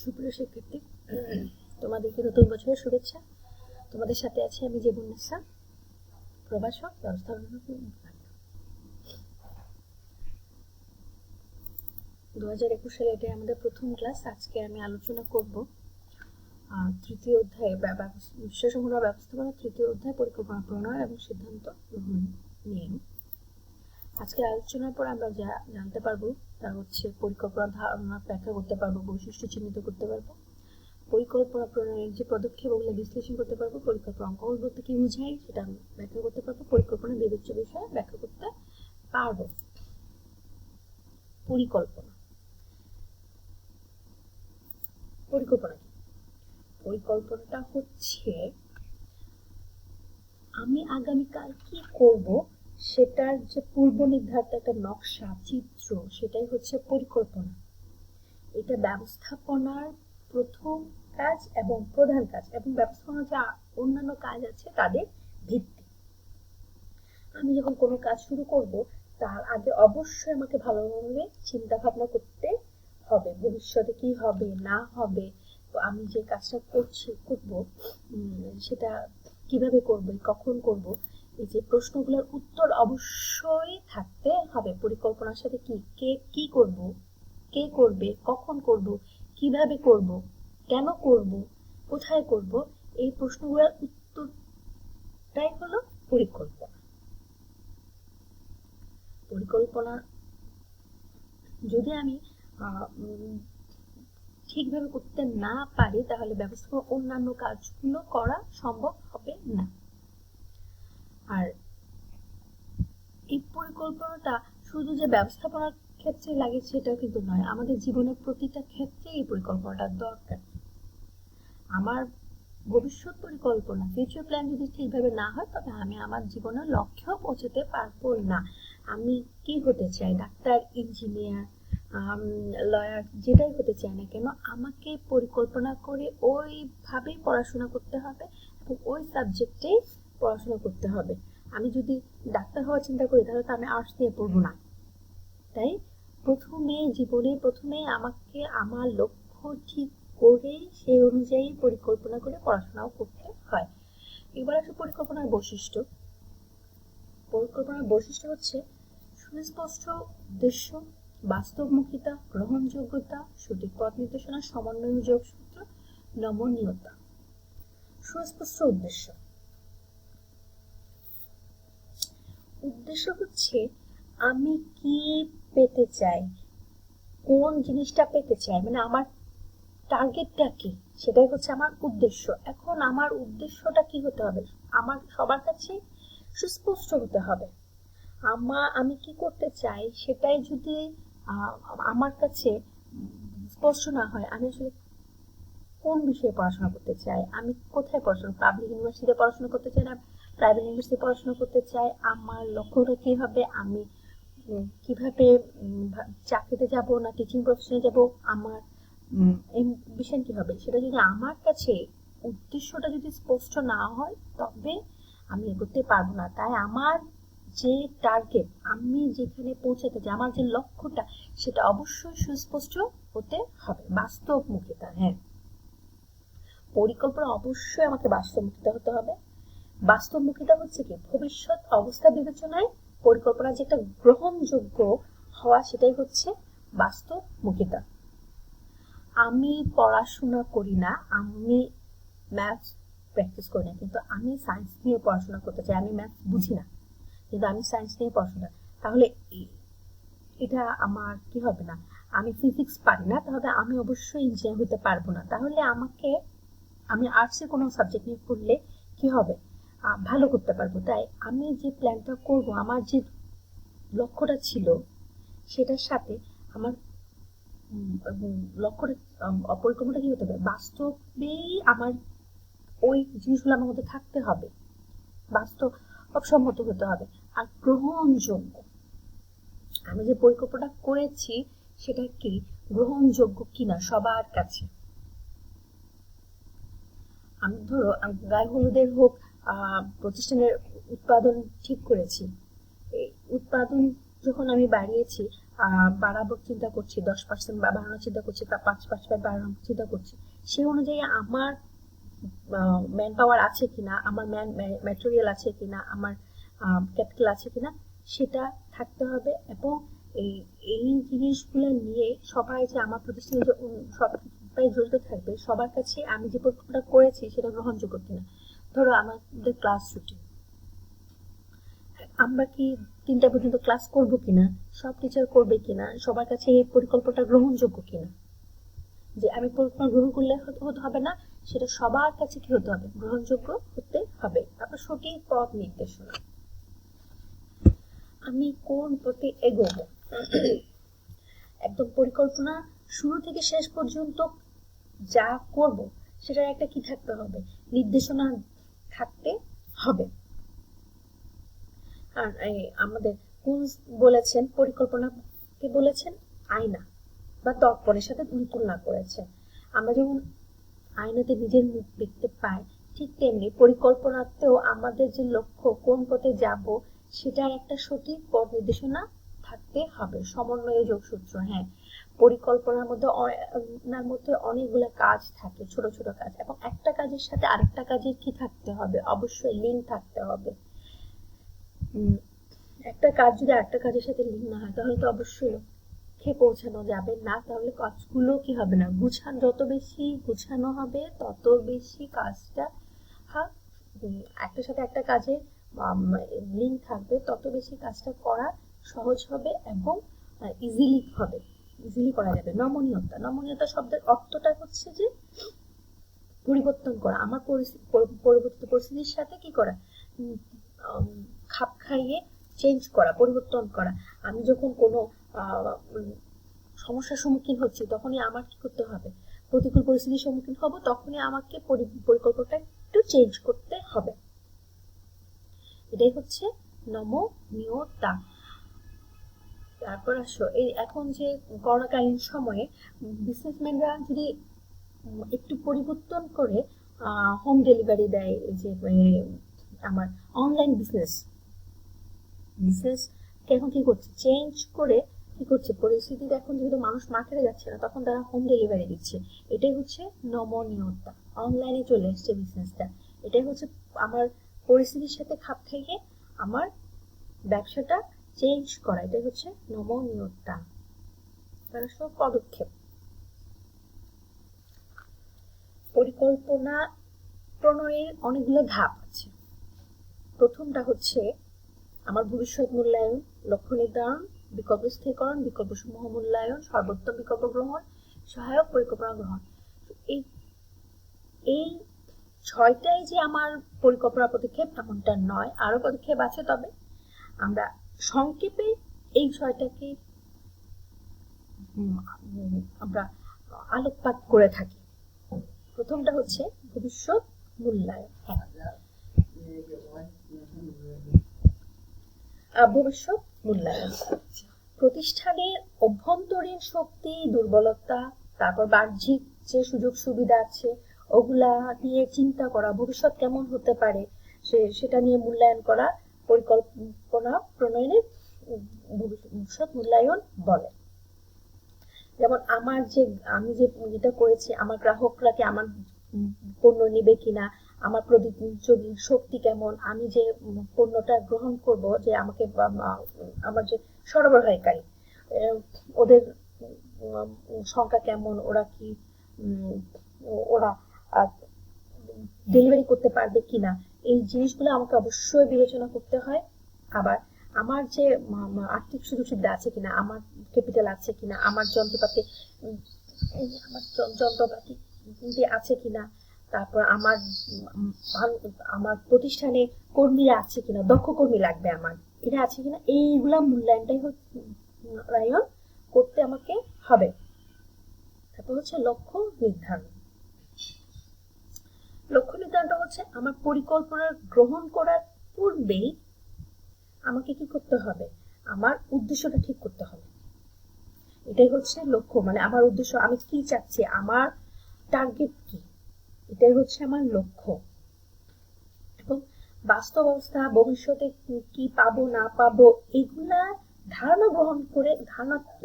সুপ্রিয় শিক্ষার্থী, তোমাদেরকে নতুন বছরের শুভেচ্ছা। তোমাদের সাথে আছি আমি জেবুন্নেসা, প্রভাষক, ব্যবস্থাপনা বিভাগ। 2021 সালে এটাই আমাদের প্রথম ক্লাস। আজকে আমি আলোচনা করব তৃতীয় অধ্যায়ে বিশ্বসংগ্রহ ব্যবস্থাপনা, তৃতীয় অধ্যায় পরিকল্পনা প্রণয়ন এবং সিদ্ধান্ত গ্রহণ নিয়ে। আজকে আলোচনার পর আমরা যা জানতে পারবো তা হচ্ছে পরিকল্পনা ধারণা ব্যাখ্যা করতে পারবো, বৈশিষ্ট্য চিহ্নিত করতে পারবো, পরিকল্পনা প্রণয়নের যে পদক্ষেপ ওগুলো বিশ্লেষণ করতে পারবো, পরিকল্পনা অঙ্কন বলতে কি বোঝায় সেটা ব্যাখ্যা করতে পারবো, পরিকল্পনা বিবেচ্য বিষয়ে ব্যাখ্যা করতে পারবো। পরিকল্পনা পরিকল্পনা কি? পরিকল্পনাটা হচ্ছে আমি আগামীকাল কি করব সেটার যে পূর্ব নির্ধারিত একটা নকশা, চিত্র, সেটাই হচ্ছে পরিকল্পনা। এটা ব্যবস্থাপনার প্রথম কাজ এবং প্রধান কাজ, এবং ব্যবস্থাপনার যে অন্যান্য কাজ আছে তাদের ভিত্তি। আমি যখন কোনো কাজ শুরু করব তার আগে অবশ্যই আমাকে ভালোভাবে চিন্তা ভাবনা করতে হবে, ভবিষ্যতে কি হবে না হবে, তো আমি যে কাজটা করব সেটা কিভাবে করব, কখন করব, এই যে প্রশ্নগুলোর উত্তর অবশ্যই থাকতে হবে। পরিকল্পনার সাথে কি করব, কে করবে, কখন করব, কিভাবে করব, কেন করব, কোথায় করব, এই প্রশ্নগুলোর উত্তরটাই হলো পরিকল্পনা। পরিকল্পনা যদি আমি ঠিকভাবে করতে না পারি তাহলে ব্যবস্থাপনা অন্যান্য কাজগুলো করা সম্ভব হবে না। আর এই পরিকল্পনাটা শুধু যে ব্যবস্থাপনার ক্ষেত্রে লাগে সেটাও কিন্তু নয়, আমাদের জীবনের প্রতিটা ক্ষেত্রে এই পরিকল্পনাটা দরকার। আমার ভবিষ্যৎ পরিকল্পনা, ফিউচার প্ল্যান যদি ঠিকভাবে না হয় তবে আমি আমার জীবনের লক্ষ্যে পৌঁছাতে পারবো না। আমি কি হতে চাই, ডাক্তার, ইঞ্জিনিয়ার, লয়ার, যেটাই হতে চাই না কেন, আমাকে পরিকল্পনা করে ওইভাবেই পড়াশোনা করতে হবে এবং ওই সাবজেক্টেই পড়াশোনা করতে হবে। আমি যদি ডাক্তার হওয়ার চিন্তা করি তাহলে তো আমি আর্টস নিয়ে পড়বো না। তাই প্রথমে আমাকে আমার লক্ষ্য ঠিক করে সেই অনুযায়ী পরিকল্পনা করে পড়াশোনাও করতে হয়। এবার আসলে পরিকল্পনার বৈশিষ্ট্য। পরিকল্পনার বৈশিষ্ট্য হচ্ছে সুস্পষ্ট উদ্দেশ্য, বাস্তবমুখিতা, গ্রহণযোগ্যতা, সঠিক পথ নির্দেশনা, সমন্বয়, যোগসূত্র, নমনীয়তা। সুস্পষ্ট উদ্দেশ্য। উদ্দেশ্য হচ্ছে আমি কি পেতে চাই, কোন জিনিসটা পেতে চাই, মানে আমার টার্গেটটা কি, সেটাই হচ্ছে আমার উদ্দেশ্য। এখন আমার উদ্দেশ্যটা কি হতে হবে, আমার সবার কাছে সুস্পষ্ট হতে হবে। আমি কি করতে চাই সেটাই যদি আমার কাছে স্পষ্ট না হয়, আমি আসলে কোন বিষয়ে পড়াশোনা করতে চাই, আমি কোথায় পড়াশোনা, পাবলিক ইউনিভার্সিটিতে পড়াশোনা করতে চাই না প্রাইভেট ইউনিভার্সিটি পড়াশোনা করতে চাই, আমার লক্ষ্যটা কি হবে, আমি কিভাবে চাকরিতে যাব না টিচিং প্রফেশনে যাব, আমার বিষয় কি হবে, সেটা যদি আমার কাছে উদ্দেশ্যটা যদি স্পষ্ট না হয় তবে আমি এগোতে পারবো না। তাই আমার যে টার্গেট, আমি যেখানে পৌঁছাতে চাই, আমার যে লক্ষ্যটা, সেটা অবশ্যই সুস্পষ্ট হতে হবে। বাস্তবমুখিতা, হ্যাঁ, পরিকল্পনা অবশ্যই আমাকে বাস্তবমুখিতা হতে হবে। বাস্তবমুখিতা হচ্ছে কি, ভবিষ্যৎ অবস্থা বিবেচনায় পরিকল্পনা যে একটা গ্রহণযোগ্য হওয়া, সেটাই হচ্ছে বাস্তবমুখিতা। আমি পড়াশোনা করি না, আমি ম্যাথস প্র্যাকটিস করি না, কিন্তু আমি সায়েন্স নিয়ে পড়াশোনা করতে চাই। আমি ম্যাথস বুঝি না কিন্তু আমি সায়েন্স নিয়ে পড়াশোনা, তাহলে এটা আমার কি হবে না। আমি ফিজিক্স পারি না, তাহলে আমি অবশ্যই ইঞ্জিনিয়ার হতে পারবো না। তাহলে আমি আর্টসে কোনো সাবজেক্ট নিয়ে পড়লে কি হবে, ভালো করতে পারবো। তাই আমি যে প্ল্যানটা করব, আমার যে লক্ষ্যটা ছিল সেটার সাথে আমার লক্ষ্যটা, পরিকল্পনাটা কি হতে হবে, বাস্তবেই আমার ওই জিনিসগুলো আমার মধ্যে থাকতে হবে, বাস্তবসম্মত হতে হবে আর গ্রহণযোগ্য। আমি যে পরিকল্পনা করেছি সেটা কি গ্রহণযোগ্য কিনা সবার কাছে। আমি ধরো গায়ে হলুদের প্রতিষ্ঠানের উৎপাদন ঠিক করেছি, এই উৎপাদন যখন আমি বাড়িয়েছি, বাড়াবার চিন্তা করছি 10% বা বাড়ানোর চিন্তা করছি, বা 5% বাড়ানোর চিন্তা করছি, সে অনুযায়ী আমার ম্যান পাওয়ার আছে কিনা, আমার ম্যাটেরিয়াল আছে কিনা, আমার ক্যাপিটাল আছে কিনা, সেটা থাকতে হবে। এবং এই এই জিনিসগুলো নিয়ে সবাই যে আমার প্রতিষ্ঠানে যে সবাই জড়িত থাকবে, সবার কাছে আমি যে পরিকল্পনা করেছি সেটা গ্রহণযোগ্য কিনা। ধরো আমাদের ক্লাস ছুটি, আমরা কি 3টা পর্যন্ত ক্লাস করব কিনা, সব টিচার করবে কিনা, সবার কাছে এই পরিকল্পনাটা গ্রহণযোগ্য কিনা। যে আমি পরিকল্পনা গ্রহণ করলে হতে হবে না, সেটা সবার কাছে কি হতে হবে, গ্রহণযোগ্য হতে হবে। তারপর সঠিক পথ নির্দেশনা, আমি কোন পথে এগোবো, একদম পরিকল্পনা শুরু থেকে শেষ পর্যন্ত যা করব সেটার একটা কি থাকতে হবে, নির্দেশনা থাকতে হবে। আর আমাদের কোন বলেছেন, পরিকল্পনাকে বলেছেন আয়না বা দর্পণের সাথে তুলনা করেছেন। আমরা যেমন আয়নাতে নিজের মুখ দেখতে পাই, ঠিক তেমনি পরিকল্পনাতেও আমাদের যে লক্ষ্য, কোন পথে যাব, সেটার একটা সঠিক পথ নির্দেশনা থাকতে হবে। সমন্বয় যোগসূত্র, হ্যাঁ, পরিকল্পনার মধ্যে অনেকগুলো কাজ থাকে, ছোট ছোট কাজ, এবং একটা কাজের সাথে আরেকটা কাজের কি থাকতে হবে, অবশ্যই লিঙ্ক থাকতে হবে। একটা কাজ যদি আরেকটা কাজের সাথে লিঙ্ক না হয়, তাহলে তো অবশ্যই লক্ষ্যে পৌঁছানো যাবে না। তাহলে কাজগুলো কি হবে না, যত বেশি গুছানো হবে তত বেশি কাজটা একটার সাথে একটা কাজের লিঙ্ক থাকবে, তত বেশি কাজটা করা সহজ হবে এবং ইজিলি করা যাবে। নমনীয়তা শব্দের অর্থটা হচ্ছে যে পরিবর্তন করা, আমার পরিবর্তিত পরিস্থিতির সাথে কি করা, খাপ খাইয়ে চেঞ্জ করা, পরিবর্তন করা। আমি যখন কোনো সমস্যার সম্মুখীন হচ্ছি, তখনই আমার কি করতে হবে, প্রতিকূল পরিস্থিতির সম্মুখীন হব, তখনই আমাকে পরিকল্পনাটা একটু চেঞ্জ করতে হবে। এটাই হচ্ছে নমনীয়তা। তারপর আসো, এই এখন যে করোনাকালীন সময়ে বিজনেসম্যানরা যদি একটু পরিবর্তন করে হোম ডেলিভারি দেয়, যে আমার অনলাইন বিজনেস এখন কি করছে, চেঞ্জ করে কি করছে, পরিস্থিতিতে এখন যেহেতু মানুষ মার্কেটে যাচ্ছে না, তখন তারা হোম ডেলিভারি দিচ্ছে। এটাই হচ্ছে নমনীয়তা, অনলাইনে চলে এসছে বিজনেসটা। এটাই হচ্ছে আমার পরিস্থিতির সাথে খাপ খাইয়ে আমার ব্যবসাটা চেঞ্জ করা, এটাই হচ্ছে নমনীয়তা। তার সব পদক্ষেপ, পরিকল্পনা প্রণয়ের অনেকগুলো ধাপ আছে। প্রথমটা হচ্ছে আমার ভবিষ্যৎ মূল্যায়ন, লক্ষ্য নির্ধারণ, বিকল্প স্থিরকরণ, বিকল্প সমূহ মূল্যায়ন, সর্বোত্তম বিকল্প গ্রহণ, সহায়ক পরিকল্পনা গ্রহণ। এই 6টাই যে আমার পরিকল্পনা পদক্ষেপ এমনটা নয়, আরো পদক্ষেপ আছে, তবে আমরা সংক্ষেপে এই 6টাকে আমরা আলোকপাত করে থাকি। প্রথমটা হচ্ছে ভবিষ্যৎ মূল্যায়ন। ভবিষ্যৎ মূল্যায়ন, প্রতিষ্ঠানের অভ্যন্তরীণ শক্তি, দুর্বলতা, তারপর বাহ্যিক যে সুযোগ সুবিধা আছে ওগুলা নিয়ে চিন্তা করা, ভবিষ্যৎ কেমন হতে পারে সেটা নিয়ে মূল্যায়ন করা, পরিকল্পনা প্রণয়নের ভবিষ্যৎ মূল্যায়ন বলে। যেমন আমি যেটা করেছি, আমার গ্রাহকরা কি আমার পণ্য নেবে কিনা, আমার প্রতিযোগী শক্তি কেমন, আমি যে পণ্যটা গ্রহণ করব, যে আমাকে আমার যে সরবরাহকারী ওদের সংখ্যা কেমন, ওরা ডেলিভারি করতে পারবে কিনা, এই জিনিসগুলো আমাকে অবশ্যই বিবেচনা করতে হয়। আবার আমার যে আর্থিক সুযোগ সুবিধা আছে কিনা, আমার ক্যাপিটাল আছে কিনা, আমার যন্ত্রপাতি আছে কিনা, তারপর আমার প্রতিষ্ঠানে কর্মীরা আছে কিনা, দক্ষ কর্মী লাগবে আমার, এটা আছে কিনা, এইগুলা মূল্যায়ন করতে আমাকে হবে। তারপর হচ্ছে লক্ষ্য নির্ধারণ। লক্ষ্য নির্ধারণটা হচ্ছে আমার পরিকল্পনা গ্রহণ করার পূর্বেই আমাকে কি করতে হবে, আমার উদ্দেশ্যটা ঠিক করতে হবে। এটাই হচ্ছে লক্ষ্য, মানে আমার উদ্দেশ্য, আমি কি চাচ্ছি, আমার টার্গেট কি, এটাই হচ্ছে আমার লক্ষ্য। এবং বাস্তব অবস্থা, ভবিষ্যতে কি পাবো না পাবো, এগুলা ধারণা গ্রহণ করে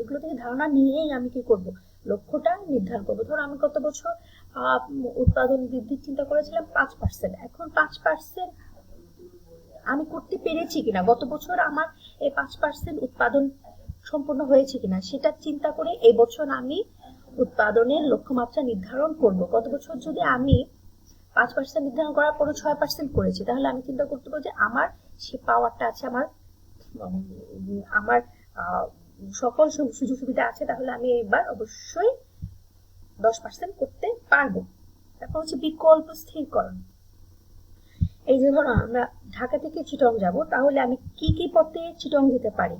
এগুলো থেকে ধারণা নিয়েই আমি কি করব, লক্ষ্যটা নির্ধারণ করবো। ধরো আমি গত বছর উৎপাদন বৃদ্ধির চিন্তা করেছিলাম 5%, এখন 5% আমি করতে পেরেছি কিনা, গত বছর আমার এই 5% উৎপাদন সম্পূর্ণ হয়েছে কিনা সেটা চিন্তা করে এই বছর আমি উৎপাদনের লক্ষ্যমাত্রা নির্ধারণ করব। গত বছর যদি আমি 5% নির্ধারণ করার পরে 6% করেছি, তাহলে আমি চিন্তা করতে পারবো যে আমার সে পাওয়ারটা আছে, আমার সকল সুযোগ সুবিধা আছে, তাহলে আমি এবার অবশ্যই 10% করতে পারবো। তারপর হচ্ছে বিকল্প স্থিরকরণ। এই যে ধরো আমরা ঢাকা থেকে চিটং যাব, তাহলে আমি কি কি পথে চিটং যেতে পারি?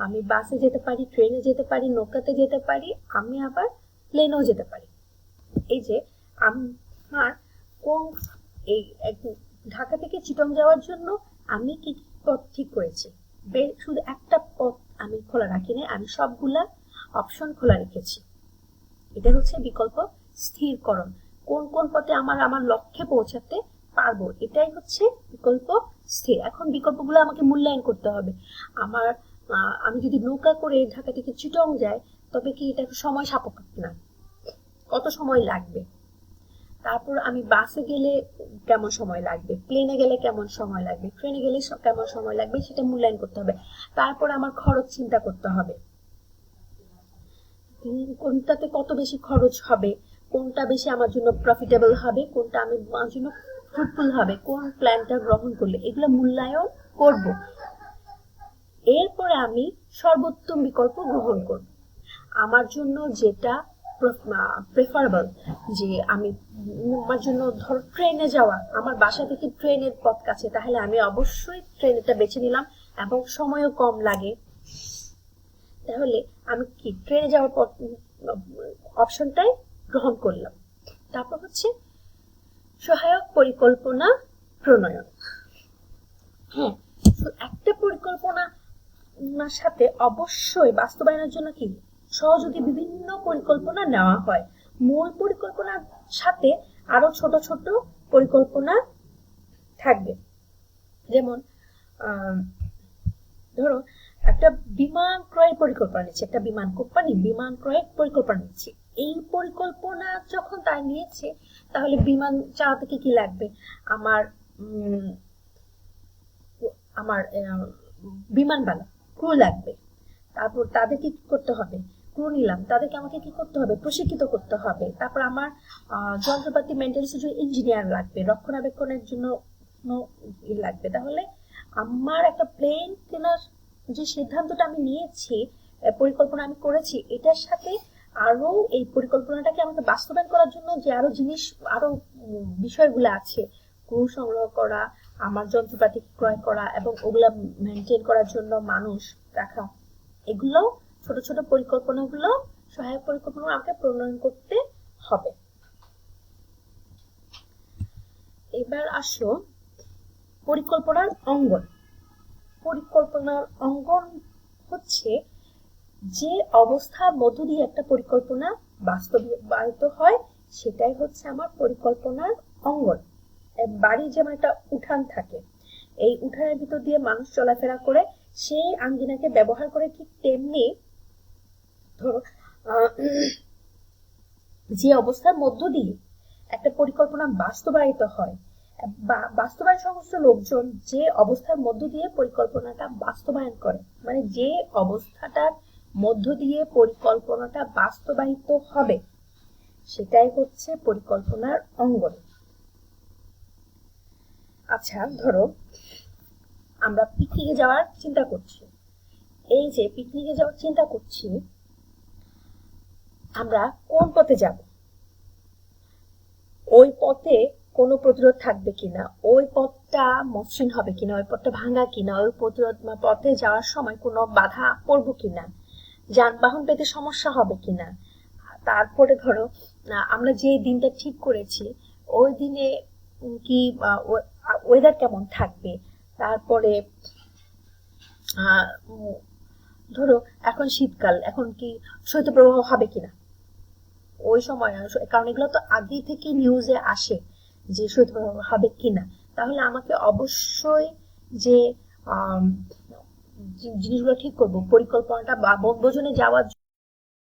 আমি বাসে যেতে পারি, ট্রেনে যেতে পারি, নৌকাতে যেতে পারি, আমি আবার প্লেনেও যেতে পারি। এই যে আমার কোন এই ঢাকা থেকে চিটং যাওয়ার জন্য আমি কি কি পথ ঠিক করেছি, শুধু একটা পথ আমি খোলা রাখিনি, আমি সবগুলা অপশন খোলা রেখেছি। এটা হচ্ছে বিকল্প স্থিরকরণ। কোন কোন পথে আমার লক্ষ্যে পৌঁছাতে পারবো, এটাই হচ্ছে বিকল্প স্থির। এখন বিকল্পগুলো আমাকে মূল্যায়ন করতে হবে। আমি যদি নৌকা করে ঢাকা থেকে চিটং যাই, তবে কি এটা সময় সাপেক্ষ কিনা, কত সময় লাগবে? তারপর আমি বাসে গেলে কেমন সময় লাগবে, প্লেনে গেলে কেমন সময় লাগবে, ট্রেনে গেলে কেমন সময় লাগবে, সেটা মূল্যায়ন করতে হবে। তারপর আমার খরচ চিন্তা করতে হবে, কোনটাতে কত বেশি খরচ হবে, কোনটা বেশি আমার জন্য প্রফিটেবল হবে, কোনটা আমার জন্য ফ্রুটফুল হবে, কোন প্ল্যানটা গ্রহণ করলে, এগুলো মূল্যায়ন করব। এরপরে আমি সর্বোত্তম বিকল্প গ্রহণ করব, আমার জন্য যেটা প্রেফারেবল। যে আমার জন্য ধরো ট্রেনে যাওয়া, আমার বাসা থেকে ট্রেনের পথ কাছে, তাহলে আমি অবশ্যই ট্রেনটা বেছে নিলাম এবং সময়ও কম লাগে, তাহলে আমি কি ট্রেনে যাওয়ার অপশনটাই গ্রহণ করলাম। তারপর হচ্ছে সহায়ক পরিকল্পনা প্রণয়ন। হ্যাঁ, একটা পরিকল্পনার সাথে অবশ্যই বাস্তবায়নের জন্য কি সহযোগী বিভিন্ন পরিকল্পনা নেওয়া হয়। মূল পরিকল্পনার সাথে আরো ছোট ছোট পরিকল্পনা থাকবে। যেমন ধরো একটা বিমান ক্রয়ের পরিকল্পনা নিচ্ছে, একটা বিমান কোম্পানি বিমান ক্রয়ের পরিকল্পনা নিচ্ছে। এই পরিকল্পনা যখন তাই নিয়েছে, তাহলে বিমান চালাতে কি লাগবে? আমার বিমানবালা ক্রু লাগবে। তারপর তাদের কি করতে হবে? ক্রু নিলাম, তাদেরকে আমাকে কি করতে হবে? প্রশিক্ষিত করতে হবে। তারপর আমার যন্ত্রপাতি মেইনটেনেন্সের জন্য ইঞ্জিনিয়ার লাগবে, রক্ষণাবেক্ষণের জন্য লাগবে। তাহলে আমার একটা প্লেন কেনার যে সিদ্ধান্তটা আমি নিয়েছি, পরিকল্পনা আমি করেছি, এটার সাথে আরো এই পরিকল্পনাটাকে আমাকে বাস্তবায়ন করার জন্য যে আরো বিষয়গুলো আছে, ক্রু সংগ্রহ করা, আমার যন্ত্রপাতি ক্রয় করা এবং ওগুলা মেনটেন করার জন্য মানুষ রাখা, এগুলো ছোট ছোট পরিকল্পনাগুলো, সহায়ক পরিকল্পনা আমাকে প্রণয়ন করতে হবে। এবার আসো পরিকল্পনার অঙ্গন। পরিকল্পনার অঙ্গন হচ্ছে যে অবস্থার মধ্য দিয়ে একটা পরিকল্পনা বাস্তবায়িত হয়, সেটাই হচ্ছে আমার পরিকল্পনার অঙ্গন। বাড়ি যেমন একটা উঠান থাকে, এই উঠানের ভিতর দিয়ে মানুষ চলাফেরা করে, সেই আঙ্গিনাকে ব্যবহার করে, ঠিক তেমনি ধরো যে অবস্থার মধ্য দিয়ে একটা পরিকল্পনা বাস্তবায়িত হয়, বা বাস্তবায়ন সংশ্লিষ্ট লোকজন যে অবস্থার মধ্য দিয়ে পরিকল্পনাটা বাস্তবায়ন করে, মানে যে অবস্থাটার মধ্য দিয়ে পরিকল্পনাটা বাস্তবায়িত হবে, সেটাই হচ্ছে পরিকল্পনার অঙ্গন। আচ্ছা, ধরো আমরা পিকনিকে যাওয়ার চিন্তা করছি। এই যে পিকনিকে যাওয়ার চিন্তা করছি, আমরা কোন পথে যাব, ওই পথে কোনো প্রতিরোধ থাকবে কিনা, ওই পথটা মসৃণ হবে কিনা, ওই পথটা ভাঙা কিনা, ওই পথে যাওয়ার সময় কোনো বাধা পড়বো কিনা, যানবাহন পেতে সমস্যা হবে কিনা। তারপরে ধরো আমরা যে দিনটা ঠিক করেছি, ওই দিনে কি ওয়েদার কেমন থাকবে। তারপরে ধরো এখন শীতকাল, এখন কি শৈত্যপ্রবাহ হবে কিনা ওই সময়, কারণ এগুলো তো আগে থেকে নিউজে আসে যে শৈত্যপ্রবাহ হবে কিনা। তাহলে আমাকে অবশ্যই যে জিনিসগুলো ঠিক করব, পরিকল্পনাটা বা বনভোজনে যাওয়ার